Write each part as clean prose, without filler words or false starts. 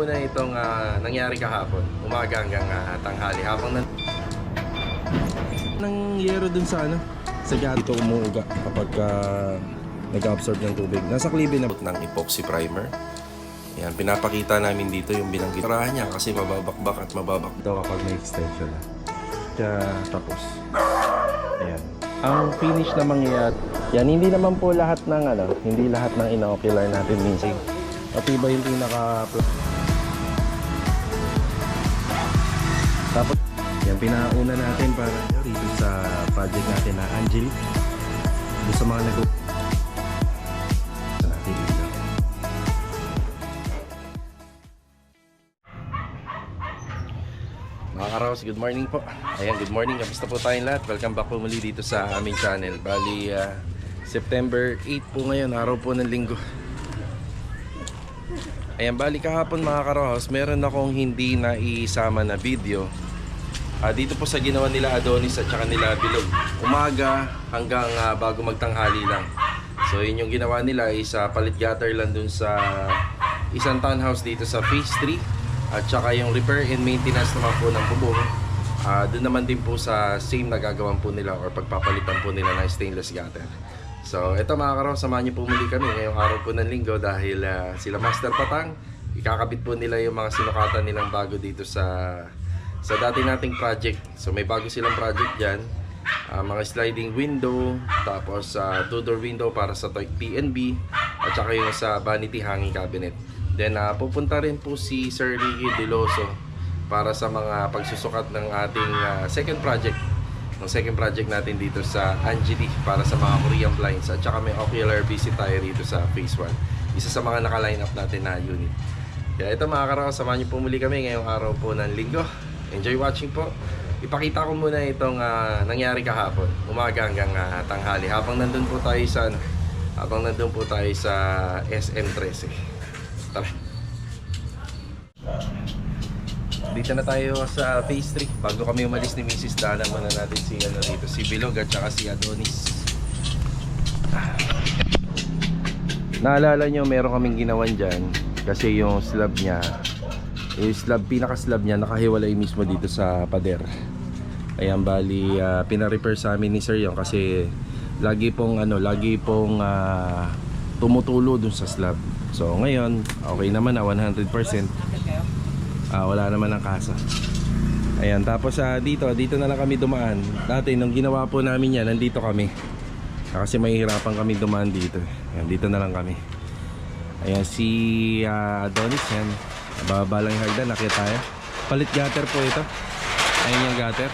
muna itong nangyari kahapon, umaga hanggang tanghali. Habang ng yero dun sa sa gato umuuga kapag nag-absorb ng tubig. Nasa klibe na ng epoxy primer. Yan, pinapakita namin dito yung binanggit niya kasi mababakbak at mababak daw kapag may extension na. Kaya tapos. Ayan. Ang finish na mangyayari. Yan, hindi naman po lahat ng hindi lahat ng inocular natin minsan. Matibay yung pinaka. Tapos, yan pinauna natin para dito sa project natin na Angelic. Doon sa mga mga Karaos, good morning po. Ayan, good morning. Kamusta po tayong lahat? Welcome back po muli dito sa aming channel. Bali, September 8 po ngayon, araw po ng linggo. Ayan, bali kahapon mga Karaos, meron akong hindi na isama na video. Dito po sa ginawa nila Adonis at saka nila Bilog. Umaga hanggang bago magtanghali lang. So yun yung ginawa nila is palit gutter lang dun sa isang townhouse dito sa Phase 3. At saka yung repair and maintenance naman po ng bubong. Doon naman din po sa same na gagawin po nila or pagpapalitan po nila ng stainless gutter. So ito mga Karaos, samahan niyo po muli kami ngayong araw po ng linggo dahil sila Master Patang, ikakabit po nila yung mga sinukatan nilang bago dito sa dati nating project. So may bago silang project dyan, mga sliding window, tapos two-door window para sa PNB, at saka yung sa vanity hanging cabinet. Then pupunta rin po si Sir Ricky Deloso para sa mga pagsusukat ng ating second project. Ng second project natin dito sa Angelic para sa mga Korean blinds, at saka may ocular visit tayo dito sa Phase 1. Isa sa mga naka-line up natin na unit. Kaya ito mga Karaos, samahan niyo po muli kami ngayong araw po ng linggo. Enjoy watching po. Ipakita ko muna itong nangyari kahapon, umaga hanggang tanghali. Habang nandun po tayo sa SM13. Tara. Dito na tayo sa Phase 3. Bago kami umalis ni Mrs. Dana, muna natin si Bilog at saka si Adonis. Naalala nyo, meron kaming ginawan dyan kasi yung slab niya, pinaka-slab niya nakahiwalay mismo dito sa pader. Ayan, bali pina-repair sa amin ni Sir yung kasi lagi pong tumutulo dun sa slab. So ngayon, okay naman na 100%. Wala naman ang kasa. Ayan, tapos dito na lang kami dumaan. Dati nung ginawa po namin yan, nandito kami. Kasi mahihirapan kami dumaan dito. Ayan, dito na lang kami. Ayan, si Adonis yan. Bababa lang yung hagdan, nakita tayo. Palit gutter po ito. Ayan yung gutter.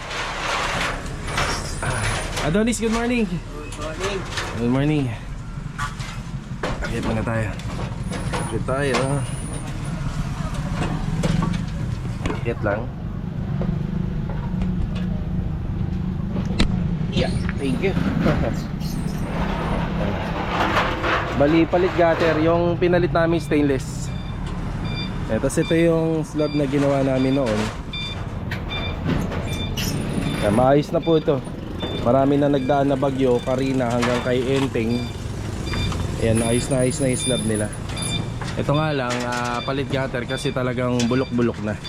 Adonis, good morning. Good morning. Good morning. Akit na tayo. Akit tayo. Akit lang. Yeah, thank you. Bali, palit gutter. Yung pinalit namin stainless. Tapos ito yung slab na ginawa namin noon. Maayos na po ito. Marami na nagdaan na bagyo, Karina hanggang kay Enteng. Ayan, ayos na yung slab nila. Ito nga lang, palit gutter kasi talagang bulok-bulok na.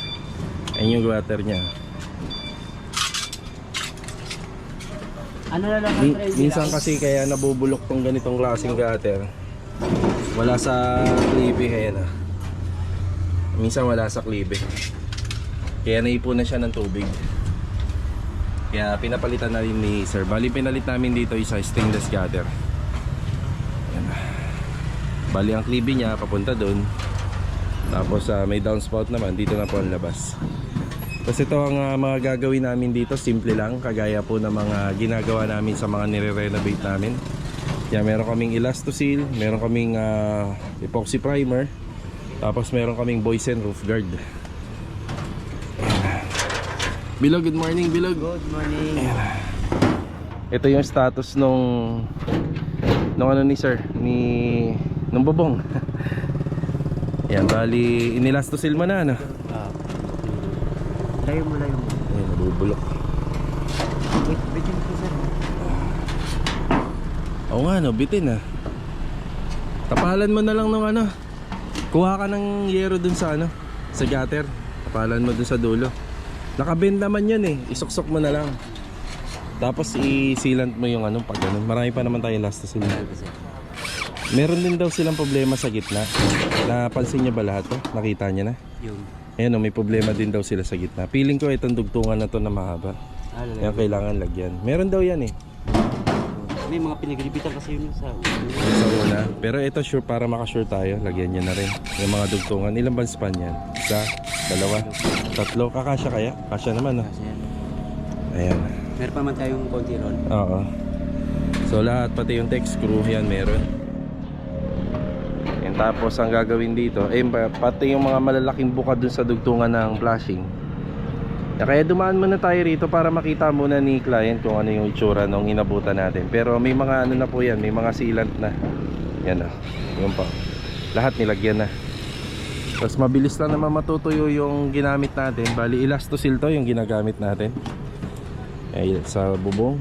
Ayan yung gutter niya. Ano na lang Minsan kasi kaya nabubulok tong ganitong klaseng gutter. Wala sa klibe, kaya na. Minsan wala sa klibe. Kaya naipon na siya ng tubig. Kaya pinapalitan na rin ni Sir. Bali pinalit namin dito isa stainless gutter. Ayan. Bali ang klibe niya papunta doon. Tapos may downspout naman. Dito na po ang labas. Tapos ito ang mga gagawin namin dito. Simple lang. Kagaya po ng mga ginagawa namin sa mga nire-renovate namin. Kaya meron kaming elastosil. Meron kaming epoxy primer. Tapos meron kaming boys and roof guard. Bilog, good morning Bilog. Good morning. Ayan. Ito yung status nung ni Sir, nung bubong. Ayan, bali inilastosil mo na, ano? Layo mo. Ayan, nabubulok. Bitin ko sir. Oo nga, no, bitin Tapalan mo na lang nung kuha ka ng yero dun sa sa gutter. Kapalan mo dun sa dulo. Nakabend naman yan eh. Isuksok mo na lang. Tapos i-sealant mo yung ano pag ganun. Marami pa naman tayo last na sealant. Meron din daw silang problema sa gitna. Napansin niya ba lahat to? Nakita niya na? Yung. Ayan o, may problema din daw sila sa gitna. Feeling ko itong dugtungan na to na mahaba. Kaya kailangan lagyan. Meron daw yan eh. May mga pinagribitan kasi yun sa Sa una. Pero ito sure, para makasure tayo, lagyan niya na rin yung mga dugtungan. Ilang bang span yan? Isa, dalawa, tatlo. Kakasya kaya? Kasya naman kasi yan. Ayan. Meron pa man tayong konti ron. Oo. So lahat, pati yung text screw yan meron. Yan, tapos ang gagawin dito, pati yung mga malalaking bukad dun sa dugtungan ng flashing. Kaya dumaan muna tayo rito para makita muna ni client kung ano yung itsura nung inabutan natin. Pero may mga ano na po yan, may mga sealant na. Yan o, yun pa. Lahat nilagyan na. Tapos mabilis lang naman matutuyo yung ginamit natin. Bali elastosil to yung ginagamit natin. Ay, sa bubong.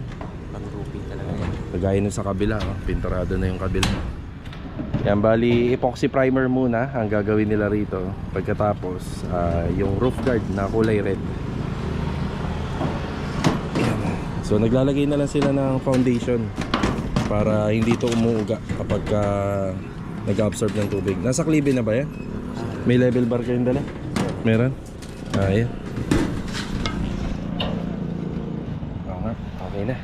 Pang-roofing talaga yan. Kagaya nun sa kabila, pinturado na yung kabila. Yan, bali epoxy primer muna ang gagawin nila rito. Pagkatapos yung roof guard na kulay red. So naglalagay na lang sila ng foundation para hindi ito umuuga kapag nag-absorb ng tubig. Nasa klibe na ba yan? May level bar kayong dala? Meron? Ayan. Oo nga, okay na.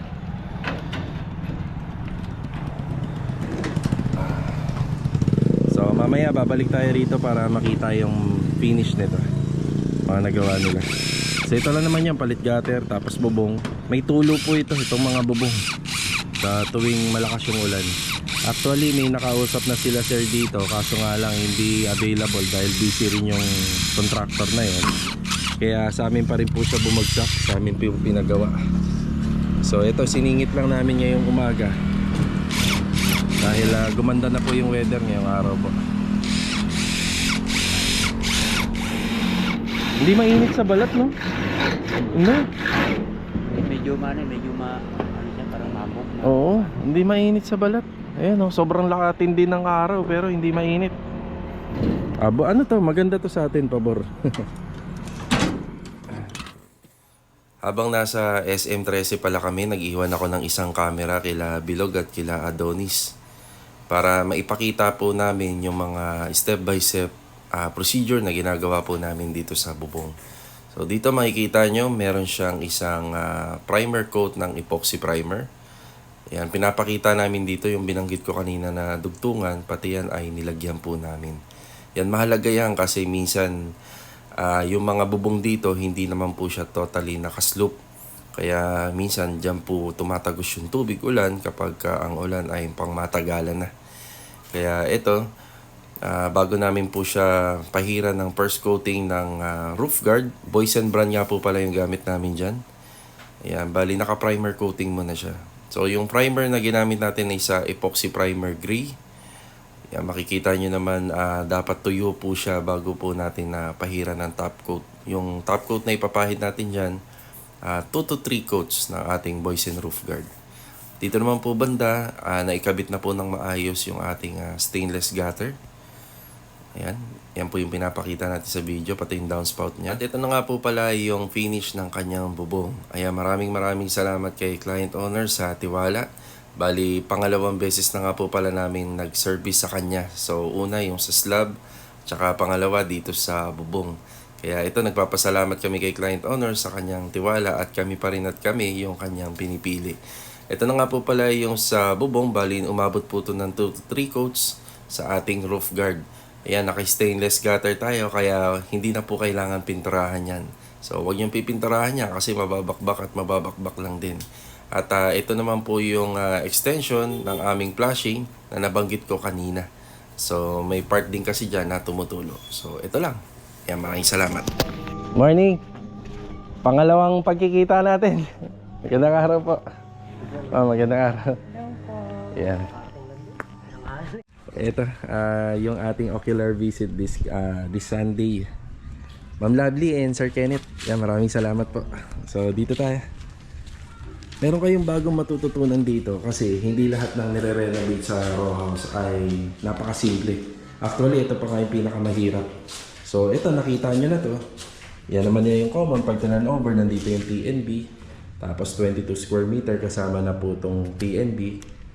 So mamaya babalik tayo rito para makita yung finish nito, mga nagawa nila. So ito lang naman yan, palit gutter, tapos bubong. May tulo po itong mga bubong sa tuwing malakas yung ulan. Actually may nakausap na sila sir dito, kaso nga lang hindi available dahil busy rin yung contractor na yun. Kaya sa amin pa rin po siya bumagsak, sa amin po yung pinagawa. So ito, siningit lang namin ngayong umaga dahil gumanda na po yung weather ngayong araw po. Hindi mainit sa balat, no? No? Medyo ano siya, parang mabok. Oo, hindi mainit sa balat. Ayan oh, sobrang lakatin din ng araw pero hindi mainit. Ano to, maganda to sa atin, pabor. Habang nasa SM13 pala kami, nag-iwan ako ng isang camera kila Bilog at kila Adonis para maipakita po namin yung mga step by step procedure na ginagawa po namin dito sa bubong. So dito makikita nyo, meron siyang isang primer coat ng epoxy primer. Yan, pinapakita namin dito yung binanggit ko kanina na dugtungan, pati yan ay nilagyan po namin. Yan, mahalaga yan kasi minsan yung mga bubong dito hindi naman po siya totally nakaslope. Kaya minsan dyan po tumatagos yung tubig ulan kapag ang ulan ay pangmatagalan na. Kaya ito, bago namin po siya pahiran ng first coating ng roof guard, Boysen brand nga po pala yung gamit namin dyan. Ayan, bali naka-primer coating muna siya. So yung primer na ginamit natin ay sa epoxy primer gray. Ayan, makikita nyo naman dapat tuyo po siya bago po natin pahiran ng top coat. Yung top coat na ipapahid natin dyan, 2 to 3 coats ng ating Boysen roof guard. Dito naman po banda, naikabit na po ng maayos yung ating stainless gutter. Ayan, yan po yung pinapakita natin sa video, pati yung downspout niya. At ito na nga po pala yung finish ng kanyang bubong. Ayan, maraming salamat kay client owner sa tiwala. Bali, pangalawang beses na nga po pala namin nag-service sa kanya. So, una yung sa slab, tsaka pangalawa dito sa bubong. Kaya ito, nagpapasalamat kami kay client owner sa kanyang tiwala at kami pa rin at kami yung kanyang pinipili. Ito na nga po pala yung sa bubong. Bali, umabot po ito ng 2 to 3 coats sa ating roof guard. Ayan, naka-stainless gutter tayo kaya hindi na po kailangan pinturahan yan. So, huwag niyong pipinturahan yan kasi mababakbak at mababakbak lang din. At ito naman po yung extension ng aming flashing na nabanggit ko kanina. So, may part din kasi dyan na tumutulo. So, ito lang. Ayan, maraming salamat. Morning! Pangalawang pagkikita natin. Magandang araw po. Magandang araw. Ayan. Ito, yung ating ocular visit this Sunday. Ma'am Lovely and Sir Kenneth, yan, maraming salamat po. So, dito tayo. Meron kayong bagong matututunan dito kasi hindi lahat ng nire-renovate sa row house ay napakasimple. Actually, ito pa nga yung pinakamahirap So ito, nakita nyo na to. Yan naman yung common. Pag tinan-over, nandito yung TNB. Tapos 22 square meter kasama na po itong TNB.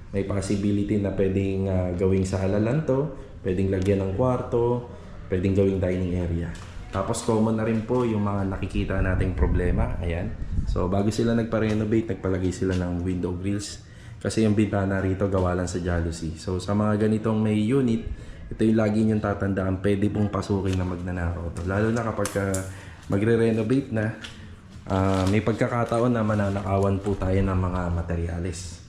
May possibility na pwedeng gawing sa halalan to. Pwedeng lagyan ng kwarto. Pwedeng gawing dining area. Tapos common na rin po yung mga nakikita nating problema. Ayan. So bago sila nagpa-renovate, nagpalagay sila ng window grills. Kasi yung bintana rito gawa lang sa jalousie. So sa mga ganitong may unit, ito yung lagi niyong tatandaan, pwede pong pasukin na magnanakaw to. Lalo na kapag magre-renovate na, may pagkakataon na mananakawan po tayo ng mga materyales.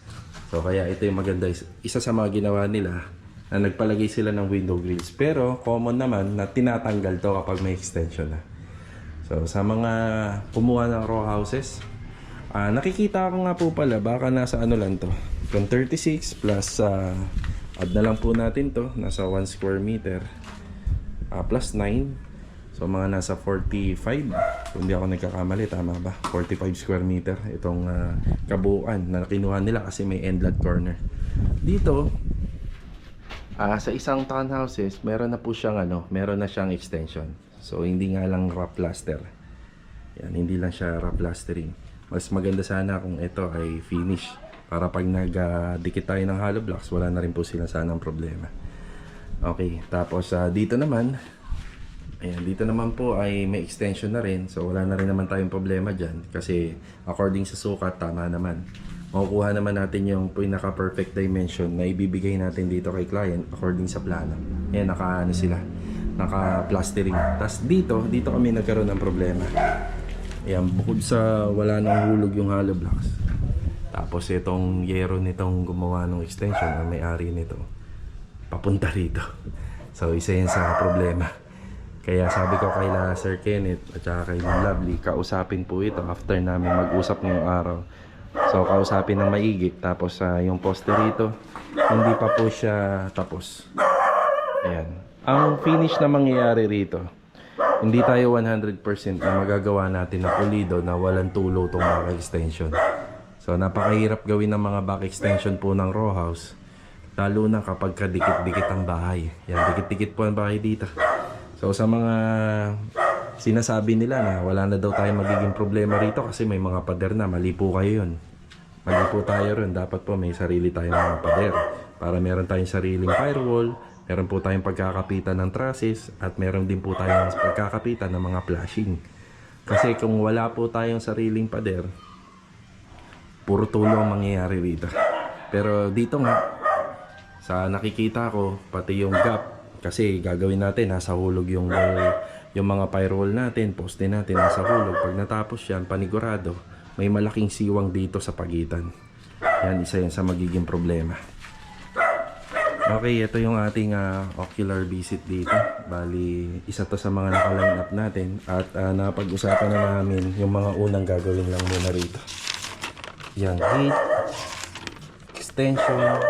So kaya ito yung maganda, isa sa mga ginawa nila na nagpalagay sila ng window grills. Pero common naman na tinatanggal to kapag may extension na. So sa mga kumuha ng row houses, nakikita ko nga po pala baka nasa ano lang to, from 36 plus add na lang po natin to, nasa 1 square meter plus 9, so mga nasa 45, kung hindi ako nagkakamali, tama ba? 45 square meter itong kabuuan na kinuha nila kasi may endlot corner. Dito sa isang townhouses meron na po siyang meron na siyang extension. So hindi nga lang wrap plaster. Yan, hindi lang siya wrap plastering. Mas maganda sana kung ito ay finish para pag nagdikit tayo ng hollow blocks, wala na rin po sila sanang problema. Okay, tapos dito naman, ayan, dito naman po ay may extension na rin. So wala na rin naman tayong problema dyan kasi according sa sukat, tama naman. Makukuha naman natin yung pinaka-perfect dimension na ibibigay natin dito kay client according sa plano. Ayan, sila, naka-plastering. Tapos dito kami nagkaroon ng problema. Ayan, bukod sa wala nang hulog yung hollow blocks, tapos itong yero nitong gumawa ng extension, ang may-ari nito, papunta rito. So isa yan sa problema. Kaya sabi ko kay Sir Kenneth at saka kay Lovely, kausapin po ito after namin mag-usap ngayong araw. So kausapin ng maigi. Tapos yung poste rito, hindi pa po siya tapos. Ayan. Ang finish na mangyayari rito, hindi tayo 100% na magagawa natin na pulido na walang tulo itong back extension. So napakahirap gawin ng mga back extension po ng row house, lalo na kapag kadikit-dikit ang bahay. Yan, dikit-dikit po ang bahay dito. So sa mga sinasabi nila na wala na daw tayong magiging problema rito kasi may mga pader na, mali po kayo yun. Mali po tayo rin. Dapat po may sarili tayong mga pader para meron tayong sariling firewall, meron po tayong pagkakapitan ng trusses, at meron din po tayong pagkakapitan ng mga flashing. Kasi kung wala po tayong sariling pader, puro tulo ang mangyayari rito. Pero dito nga, sa nakikita ko, pati yung gap, kasi gagawin natin, nasa hulog yung mga firewall natin, poste natin, nasa hulog. Pag natapos yan, panigurado, may malaking siwang dito sa pagitan. Yan, isa yan sa magiging problema. Okay, ito yung ating ocular visit dito. Bali, isa to sa mga naka-line up natin. At napag-usapan na namin yung mga unang gagawin lang muna rito. Yan, heat, extension,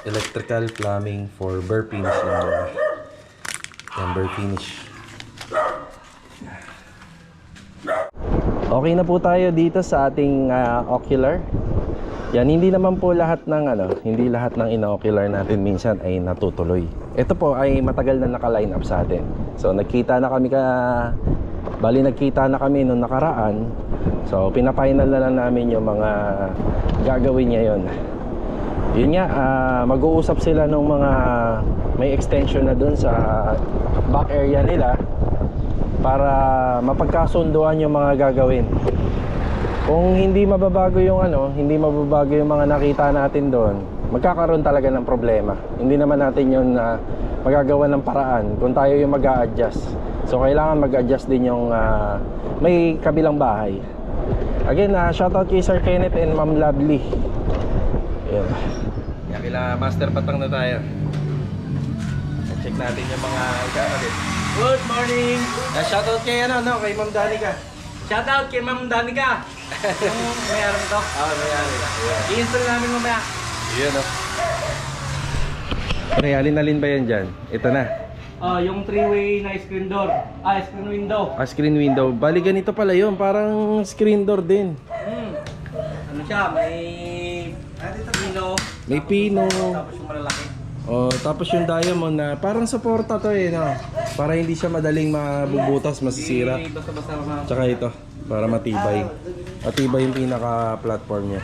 electrical, plumbing for burr finish lang muna. Yan, burr finish. Okay na po tayo dito sa ating ocular. Yan, hindi naman po lahat ng hindi lahat ng ino-ocular natin minsan ay natutuloy. Ito po ay matagal na naka-line up sa atin. So nagkita na kami nung nakaraan. So pina-final na lang namin yung mga gagawin niya yon. Yun nga, mag-uusap sila ng mga may extension na dun sa back area nila para mapagkasunduan yung mga gagawin. Kung hindi mababago yung mga nakita natin doon, magkakaroon talaga ng problema. Hindi naman natin yun magagawa ng paraan kung tayo yung mag-a-adjust. So kailangan mag-adjust din yung may kabilang bahay. Again, shoutout kay Sir Kenneth and Ma'am Lovely. Ayan. Kaya kila Master Patang na tayo. Check natin yung mga ikakabit. Good morning! Shoutout kay kay Ma'am Danica. Shoutout kay Ma'am Danica. Yung may-ari nito. May-ari. I-install namin mamaya. Yun Pre, alin-alin ba yan dyan? Ito na. Yung 3-way na screen door. Screen window. Screen window. Bali ganito pala yun. Parang screen door din. Ano siya? May pino. May pino. Tapos yung malalaki. Oh, tapos yung diamond na parang suporta to no? Para hindi siya madaling mabubutas, masisira. Basta-basta mga... Tsaka ito, para matibay. Matibay yung pinaka-platform niya.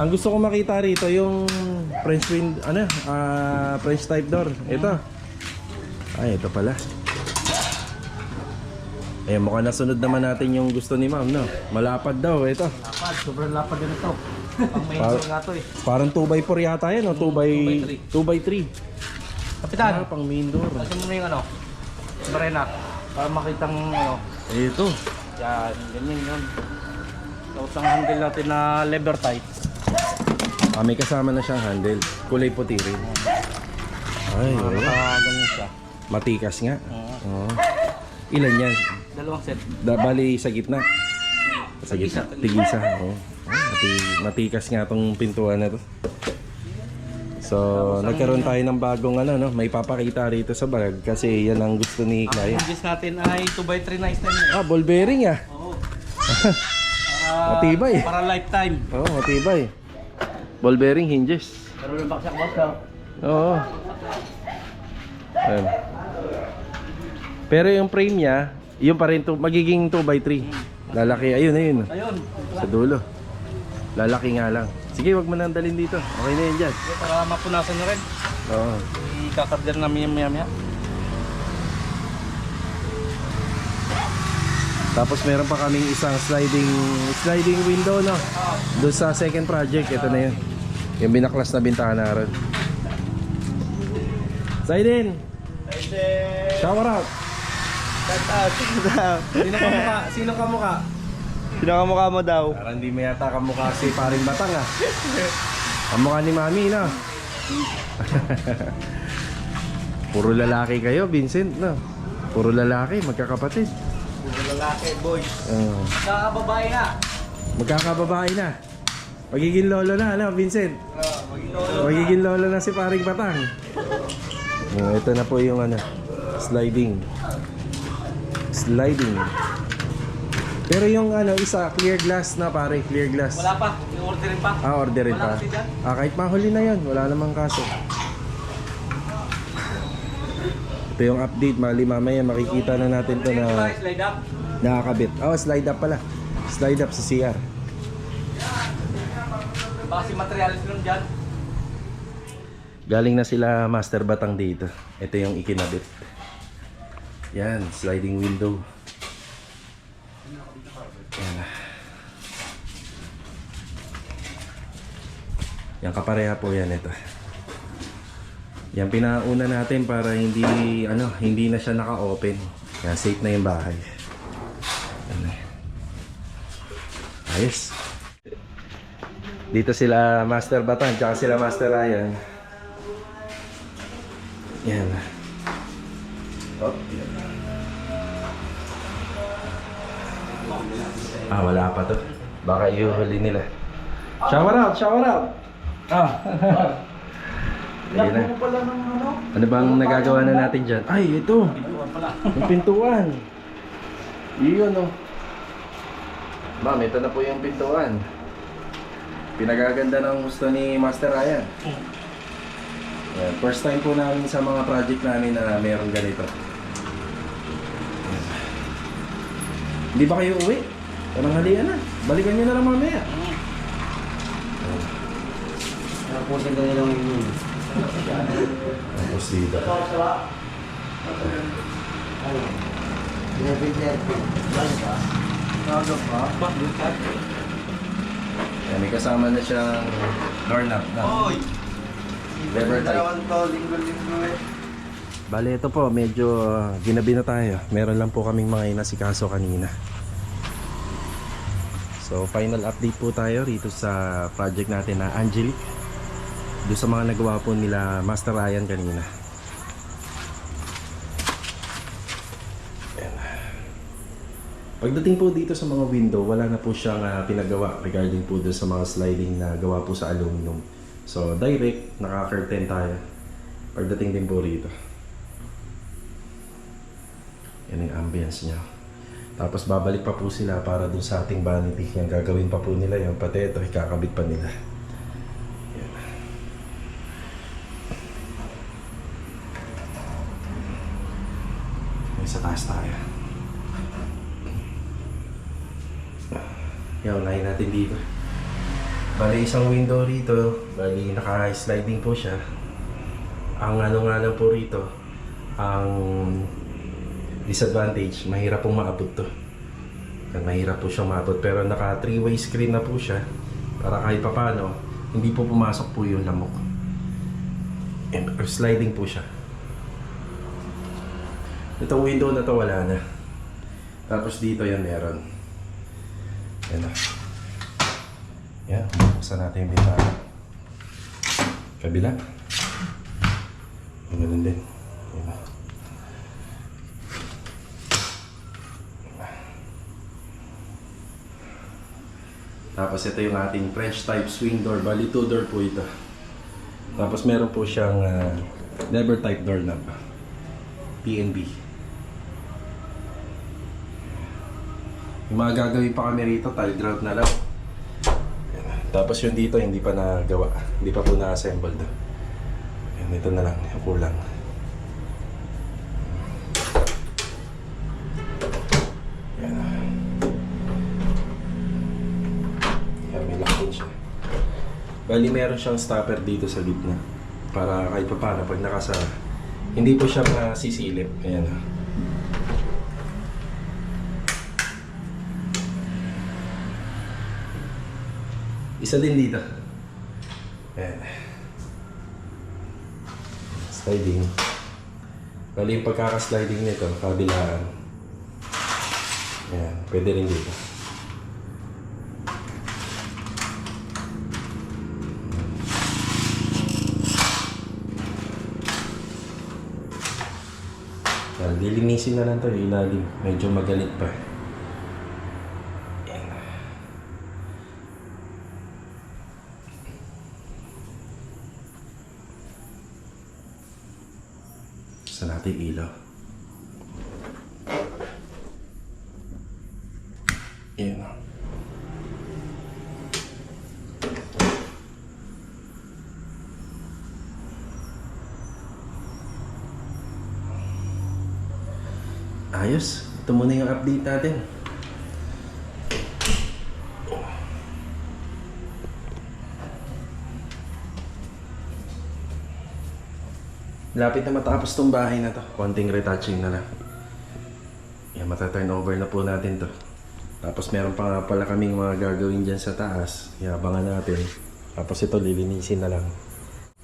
Ang gusto ko makita rito yung French type door. Ito. Ay, ito pala. Eh, mukhang nasunod naman natin yung gusto ni ma'am, no? Malapad daw, ito. Lapad, sobrang lapad din ito. Pang main door nga to eh. Parang 2x4 yata yan, no? 2x3. Kapitan, Pang main door. kasi mo na yung ano, barena. Para makitang ano, Ito. yan, ganyan yun. Tapos ang handle natin na lever type. May kasama na siyang handle. Kulay puti rin. Ay, Ganyan siya. matikas nga. Oo. Ilan yan? Dalawang set. Bali sa gitna. Sa Tigisa. gitna. Tigisa. Oo. Matikas nga tong pintuan na to. So, nagkaroon tayo ng bagong no? May papakita rito sa bag kasi yan ang gusto ni Ang client. hinges natin ay 2x3 na style eh. Ball bearing Oo. Matibay. Para lifetime. Oo, matibay. Ball bearing hinges. Pero yung baksak boss ka. Oo. Ayan. Pero yung frame niya, yun pa rin magiging 2x3. Lalaki, ayun. Ayun. Sa dulo. Lalaki nga lang. Sige, wag mo nang dalhin dito. Okay na yun dyan. Para mapunasan na rin. Oo. Ikakabder namin yung maya-maya. Tapos meron pa kaming isang sliding window, no? Doon sa second project, ito na yun. Yung binaklas na bintana ron. Zaiden! Shower out! Sino kamukha? Sino ka mukha mo daw? Parang hindi mo yata kamukha si Paring Batang, ah. Kamukha ni Mami, no? Puro lalaki kayo, Vincent, no? Puro lalaki, magkakapatid. Puro lalaki, boys. Kakababae na. Magkakababae na. Magiging lolo na, ano, Vincent? Magiging lolo na si Paring Batang. Ito na po yung sliding. Pero yung isa clear glass na pare, clear glass. Wala pa. I-orderin pa. Orderin Wala pa. kasi dyan. Kahit mahuli na yun, wala namang kaso. Ito yung update, mamaya makikita na natin to na Slide up. nakakabit. Slide up pala. Slide up sa CR. Base materialis nun dyan. Galing na sila Master Batang dito. Ito yung ikinabit. Yan, sliding window. Yan. Yan kapareha po yan ito. Yan pinauna natin para hindi na siya naka-open. Yan, safe na yung bahay. Yan. Ayos. Dito sila Master Batang tsaka sila Master Ryan. Yan. Oh, yan. Wala pa to. Baka iuhuli nila. Shower out! Ayun na. Ano bang nagagawa na natin dyan? Ay, ito! Yung pintuan. Yun, oh. Ma'am, ito na po yung pintuan. Pinagaganda ng gusto ni Master Ryan. Yan. First time po namin sa mga project namin na mayroong ganito. Yan. Hindi ba kayo uwi? Parang halian na. Balikan nyo na lang mamaya. Napusin ka nilang yun. Tapos dito. Yan, may kasama na siyang doorknob na. Lever type. Bale, ito po, medyo ginabi na tayo. Meron lang po kaming mga inasikaso kanina. So, final update po tayo rito sa project natin na Angelique. Doon sa mga nagawa po nila Master Ryan kanina. Ayan. Pagdating po dito sa mga window, wala na po siyang pinagawa regarding po doon sa mga sliding na gawa po sa aluminum. So, direct, naka-curtain tayo. Pagdating din po rito. Yan yung ambience niya. Tapos babalik pa po sila para dun sa ating vanity. Yung gagawin pa po nila yung pati ito, ikakabit pa nila. Yan. May sa taas tayo. Yan, unahin natin dito. Bali, isang window rito. Bali, naka-sliding po siya. Ang ano nga lang po rito, ang disadvantage, mahirap pong maabot to. Mahirap po siyang maabot. Pero naka 3-way screen na po siya. Para kahit papano, hindi po pumasok po yung lamok. And, sliding po siya. Itong window na to wala na. Tapos dito yan meron. Yan na. Yan, buksan natin yung bintana. Kabila. Ganun din. Yan na. Tapos ito yung ating French type swing door. Bali 2 door po ito. Tapos meron po siyang lever type doorknob. PNB. Yung mga gagawin pa kami rito, tile grout na lang. Tapos yung dito hindi pa nagawa. Hindi pa po na-assembled. Yan, ito na lang, yung kulang. Yan. Yan, may lock din siya. Bali meron siyang stopper dito sa gitna. Para kahit pa paano, pag nakasara, hindi po siya masisilip. Ayan. Isa din dito. Ayan. Sliding. Bali yung pagkakasliding nito, kabilaan. Ayan. Pwede rin dito. Ayan. Lilinisin na lang to yung ilalim. Medyo magalit pa. Sa natin ilaw. Yan. Ayos. Ito muna yung update natin. Lapit na matapos tong bahay na to. Konting retouching na lang. Yan, mata-turn over na po natin to. Tapos meron pa nga pala kaming mga gagawin dyan sa taas. Iabangan natin. Tapos ito lilinisin na lang.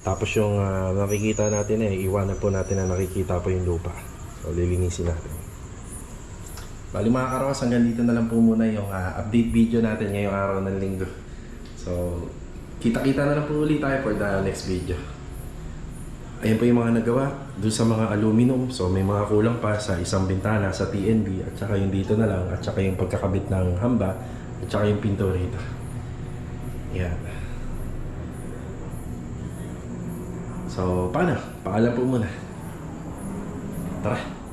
Tapos yung nakikita natin iwanan po natin na nakikita po yung lupa. So lilinisin natin. Bali mga karawas, hanggang dito na lang po muna yung update video natin ngayong araw ng linggo. So kita-kita na lang po ulit tayo for the next video. Ayan po yung mga nagawa doon sa mga aluminum. So may mga kulang pa sa isang bintana sa TNB at saka yung dito na lang at saka yung pagkakabit ng hamba at saka yung pinto rito. Yan. So paano? Paalam po muna. Tara.